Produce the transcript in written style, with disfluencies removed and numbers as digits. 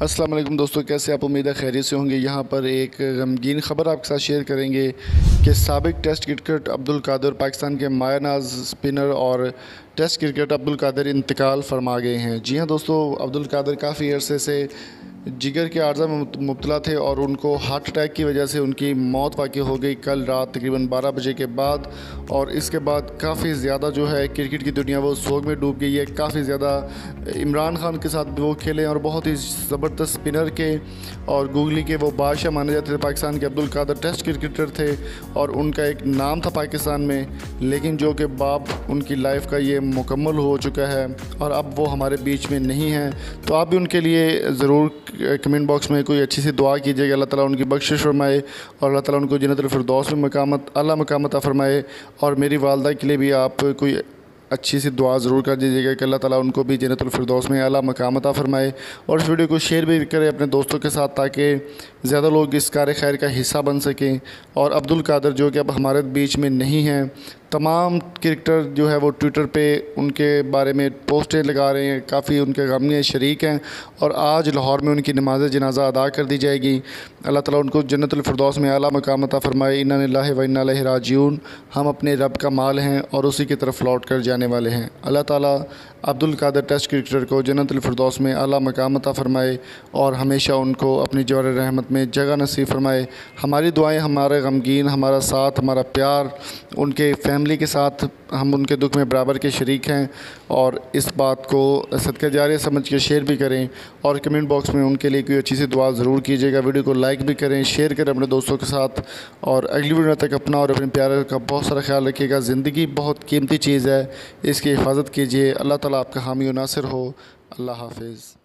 अस्सलाम वालेकुम दोस्तों, कैसे आप? उम्मीद है खैरियत से होंगे। यहाँ पर एक गमगीन ख़बर आपके साथ शेयर करेंगे कि साबिक टेस्ट क्रिकेटर अब्दुल कादिर पाकिस्तान के मायर नाज स्पिनर और टेस्ट क्रिकेटर अब्दुल कादिर इंतकाल फरमा गए हैं। जी हाँ दोस्तों, अब्दुल कादिर काफ़ी अरसे से जिगर के आर्ज़ा में मुब्तला थे और उनको हार्ट अटैक की वजह से उनकी मौत वाक़ई हो गई कल रात तकरीबन 12 बजे के बाद। और इसके बाद काफ़ी ज़्यादा जो है क्रिकेट की दुनिया वो सोग में डूब गई है। काफ़ी ज़्यादा इमरान खान के साथ भी वो खेले और बहुत ही ज़बरदस्त स्पिनर के और गूगली के वो बादशाह माने जाते थे पाकिस्तान के। अब्दुल कादिर टेस्ट क्रिकेटर थे और उनका एक नाम था पाकिस्तान में, लेकिन जो कि बाप उनकी लाइफ का ये मुकम्मल हो चुका है और अब वो हमारे बीच में नहीं हैं। तो आप भी उनके लिए ज़रूर कमेंट बॉक्स में कोई अच्छी सी दुआ कीजिएगा, अल्लाह ताला उनकी बख्शिश फरमाए और अल्लाह ताला उनको जन्नतुल फिरदौस में आला मकाम अता फरमाए। और मेरी वालदा के लिए भी आप कोई अच्छी सी दुआ ज़रूर कर दीजिएगा कि अल्लाह ताला उनको भी जन्नतुल फिरदौस में आला मकाम अता फरमाए। और इस वीडियो को शेयर भी करें अपने दोस्तों के साथ ताकि ज़्यादा लोग इस कार खैर का हिस्सा बन सकें। और अब्दुल कादिर जो कि अब हमारे बीच में नहीं हैं, तमाम क्रिकेटर जो है वो ट्विटर पे उनके बारे में पोस्टें लगा रहे हैं, काफ़ी उनके गम में शरीक हैं। और आज लाहौर में उनकी नमाज़ जनाजा अदा कर दी जाएगी। अल्लाह ताला उनको जन्नतुल फिरदौस में आला मकाम अता फरमाए। इन्ना लिल्लाहि व इन्ना इलैहि राजिऊन। हम अपने रब का माल हैं और उसी की तरफ लौट कर जाने वाले हैं। अल्लाह ताला अब्दुल कादिर टेस्ट क्रिकेटर को जन्नतुल फिरदौस में आला मकाम अता फरमाए और हमेशा उनको अपनी जवार रहमत में जगह नसीब फरमाए। हमारी दुआएं, हमारा गमगीन, हमारा साथ, हमारा प्यार उनके फैमिली के साथ, हम उनके दुख में बराबर के शरीक हैं। और इस बात को सदका जारिया समझ के शेयर भी करें और कमेंट बॉक्स में उनके लिए कोई अच्छी सी दुआ ज़रूर कीजिएगा। वीडियो को लाइक भी करें, शेयर करें अपने दोस्तों के साथ। और अगली वीडियो तक अपना और अपने प्यारे का बहुत सारा ख्याल रखिएगा। ज़िंदगी बहुत कीमती चीज़ है, इसकी हिफाजत कीजिए। अल्लाह ताला आपका हामी और नासिर हो। अल्लाह हाफिज़।